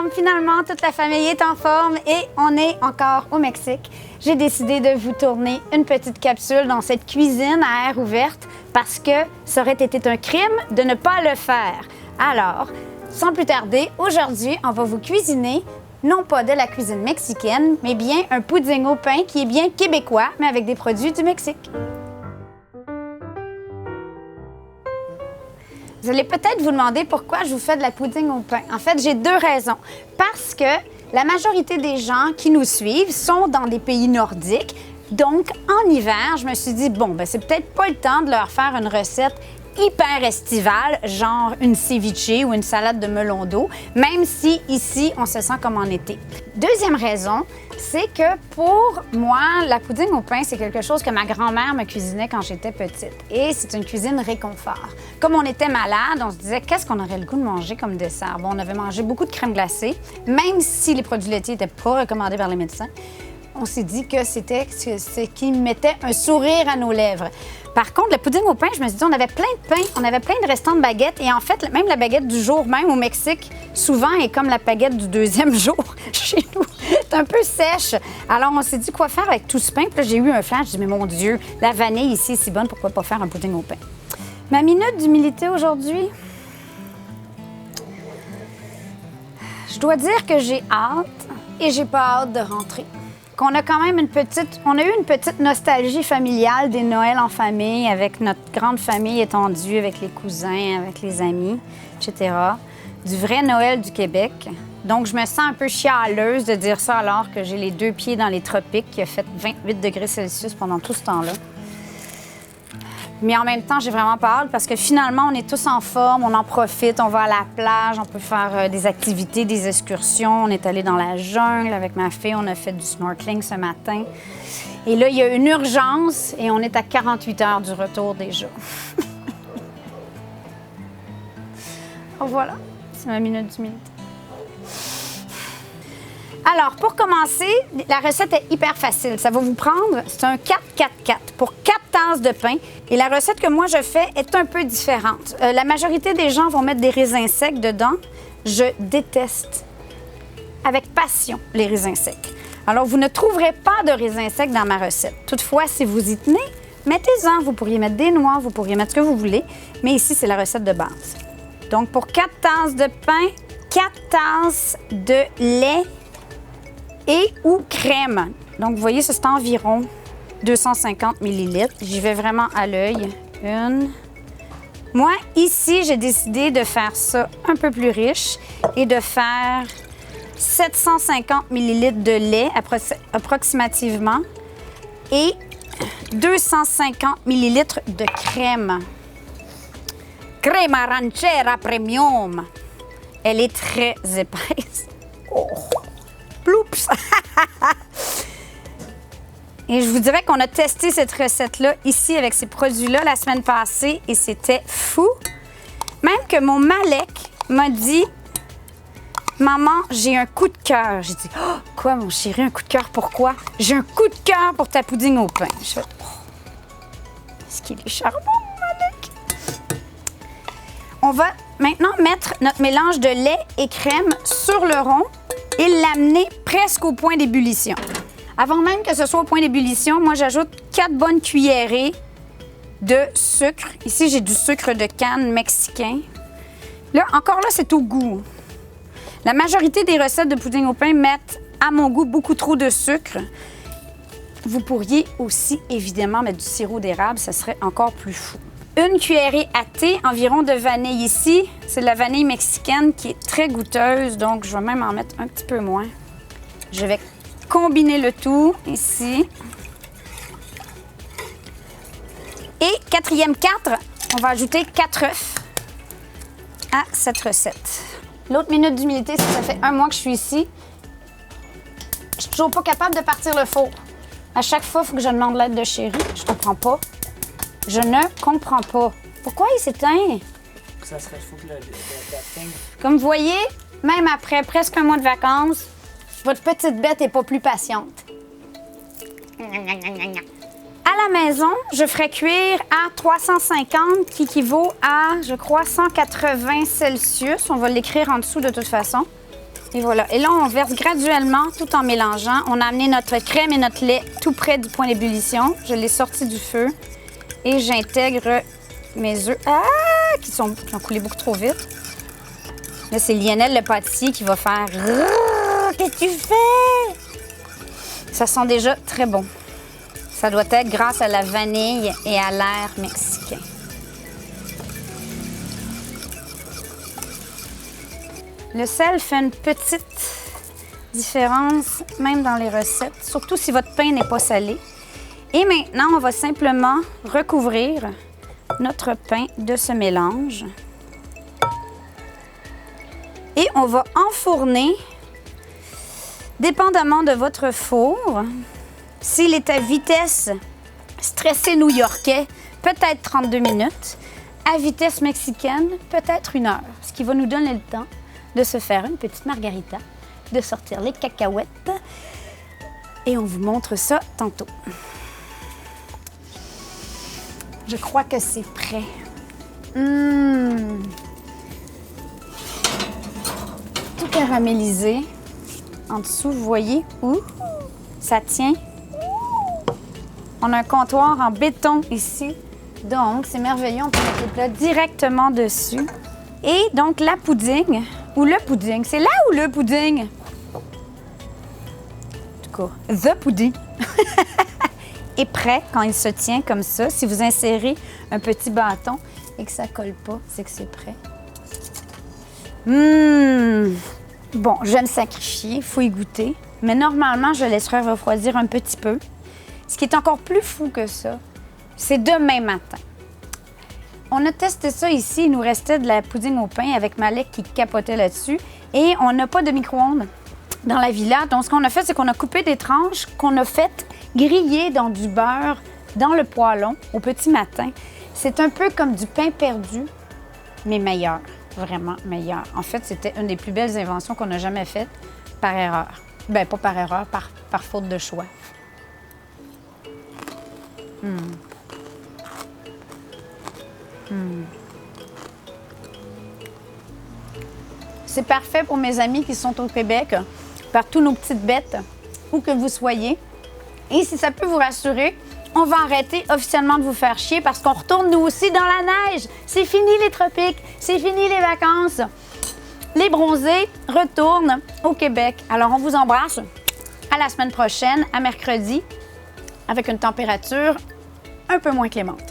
forme. Finalement, toute la famille est en forme et on est encore au Mexique. J'ai décidé de vous tourner une petite capsule dans cette cuisine à air ouverte parce que ça aurait été un crime de ne pas le faire. Alors, sans plus tarder, aujourd'hui, on va vous cuisiner non pas de la cuisine mexicaine, mais bien un pudding au pain qui est bien québécois, mais avec des produits du Mexique. Vous allez peut-être vous demander pourquoi je vous fais de la pudding au pain. En fait, j'ai deux raisons. Parce que la majorité des gens qui nous suivent sont dans des pays nordiques. Donc, en hiver, je me suis dit, bon, ben, c'est peut-être pas le temps de leur faire une recette hyper estivale, genre une ceviche ou une salade de melon d'eau, même si ici, on se sent comme en été. Deuxième raison, c'est que pour moi, la pudding au pain, c'est quelque chose que ma grand-mère me cuisinait quand j'étais petite. Et c'est une cuisine réconfort. Comme on était malade, on se disait qu'est-ce qu'on aurait le goût de manger comme dessert. Bon, on avait mangé beaucoup de crème glacée, même si les produits laitiers n'étaient pas recommandés par les médecins. On s'est dit que c'était ce qui mettait un sourire à nos lèvres. Par contre, le pudding au pain, je me suis dit, on avait plein de pain, on avait plein de restants de baguettes. Et en fait, même la baguette du jour même au Mexique, souvent, est comme la baguette du deuxième jour chez nous. C'est un peu sèche. Alors, on s'est dit quoi faire avec tout ce pain. Puis là, j'ai eu un flash. Je dis, mais mon Dieu, la vanille ici est si bonne, pourquoi pas faire un pudding au pain? Ma minute d'humilité aujourd'hui, je dois dire que j'ai hâte et j'ai pas hâte de rentrer. On a quand même eu une petite nostalgie familiale des Noëls en famille, avec notre grande famille étendue, avec les cousins, avec les amis, etc. Du vrai Noël du Québec. Donc, je me sens un peu chialeuse de dire ça alors que j'ai les deux pieds dans les tropiques, qui a fait 28 degrés Celsius pendant tout ce temps-là. Mais en même temps, j'ai vraiment pas hâte parce que finalement, on est tous en forme, on en profite, on va à la plage, on peut faire des activités, des excursions. On est allé dans la jungle avec ma fille, on a fait du snorkeling ce matin. Et là, il y a une urgence et on est à 48 heures du retour déjà. Oh, voilà, c'est ma minute d'humilité. Alors, pour commencer, la recette est hyper facile. Ça va vous prendre, c'est un 4-4-4 pour 4 tasses de pain. Et la recette que moi, je fais est un peu différente. La majorité des gens vont mettre des raisins secs dedans. Je déteste avec passion les raisins secs. Alors, vous ne trouverez pas de raisins secs dans ma recette. Toutefois, si vous y tenez, mettez-en. Vous pourriez mettre des noix, vous pourriez mettre ce que vous voulez. Mais ici, c'est la recette de base. Donc, pour 4 tasses de pain, 4 tasses de lait et ou crème. Donc, vous voyez, ça, c'est environ 250 ml. J'y vais vraiment à l'œil. Moi, ici, j'ai décidé de faire ça un peu plus riche et de faire 750 ml de lait approximativement et 250 ml de crème. Crema ranchera premium. Elle est très épaisse. Oh. Ploups! Et je vous dirais qu'on a testé cette recette-là ici avec ces produits-là la semaine passée et c'était fou. Même que mon Malek m'a dit « Maman, j'ai un coup de cœur. » J'ai dit « Oh, quoi, mon chéri, un coup de cœur? Pourquoi? » « J'ai un coup de cœur pour ta pudding au pain. » Je fais « Oh, est-ce qu'il est charmant, mon Malek? » On va maintenant mettre notre mélange de lait et crème sur le rond et l'amener presque au point d'ébullition. Avant même que ce soit au point d'ébullition, moi, j'ajoute 4 bonnes cuillerées de sucre. Ici, j'ai du sucre de canne mexicain. Là, encore là, c'est au goût. La majorité des recettes de pudding au pain mettent, à mon goût, beaucoup trop de sucre. Vous pourriez aussi, évidemment, mettre du sirop d'érable. Ça serait encore plus fou. Une cuillerée à thé environ de vanille ici. C'est de la vanille mexicaine qui est très goûteuse, donc je vais même en mettre un petit peu moins. Je vais combiner le tout ici. Et quatrième 4, on va ajouter 4 œufs à cette recette. L'autre minute d'humilité, c'est que ça fait 1 mois que je suis ici. Je suis toujours pas capable de partir le four. À chaque fois, il faut que je demande l'aide de chéri. Je comprends pas. Je ne comprends pas. Pourquoi il s'éteint? Ça serait fou que le Comme vous voyez, même après presque 1 mois de vacances, votre petite bête n'est pas plus patiente. À la maison, je ferai cuire à 350, qui équivaut à, je crois, 180 Celsius. On va l'écrire en dessous de toute façon. Et voilà. Et là, on verse graduellement tout en mélangeant. On a amené notre crème et notre lait tout près du point d'ébullition. Je l'ai sorti du feu et j'intègre mes œufs qui ont coulé beaucoup trop vite. Là, c'est Lionel, le pâtissier, qui va faire « Qu'est-ce que tu fais? » Ça sent déjà très bon. Ça doit être grâce à la vanille et à l'air mexicain. Le sel fait une petite différence, même dans les recettes, surtout si votre pain n'est pas salé. Et maintenant, on va simplement recouvrir notre pain de ce mélange. Et on va enfourner, dépendamment de votre four. S'il est à vitesse stressée new-yorkais, peut-être 32 minutes. À vitesse mexicaine, peut-être 1 heure. Ce qui va nous donner le temps de se faire une petite margarita, de sortir les cacahuètes. Et on vous montre ça tantôt. Je crois que c'est prêt. Tout caramélisé. En dessous, vous voyez où ça tient. On a un comptoir en béton ici. Donc, c'est merveilleux. On peut mettre les plats directement dessus. Et donc, la pudding, ou le pudding, c'est là ou le pudding? En tout cas, the pudding est prêt quand il se tient comme ça. Si vous insérez un petit bâton et que ça ne colle pas, c'est que c'est prêt. Bon, je vais me sacrifier, il faut y goûter. Mais normalement, je laisserai refroidir un petit peu. Ce qui est encore plus fou que ça, c'est demain matin. On a testé ça ici. Il nous restait de la pudding au pain avec Malek qui capotait là-dessus. Et on n'a pas de micro-ondes dans la villa. Donc, ce qu'on a fait, c'est qu'on a coupé des tranches qu'on a faites griller dans du beurre dans le poêlon au petit matin. C'est un peu comme du pain perdu, mais meilleur. Vraiment meilleur. En fait, c'était une des plus belles inventions qu'on a jamais faites par erreur. Bien, pas par erreur, par faute de choix. C'est parfait pour mes amis qui sont au Québec, par tous nos petites bêtes, où que vous soyez. Et si ça peut vous rassurer, on va arrêter officiellement de vous faire chier parce qu'on retourne nous aussi dans la neige. C'est fini les tropiques, c'est fini les vacances. Les bronzés retournent au Québec. Alors, on vous embrasse. À la semaine prochaine, à mercredi, avec une température un peu moins clémente.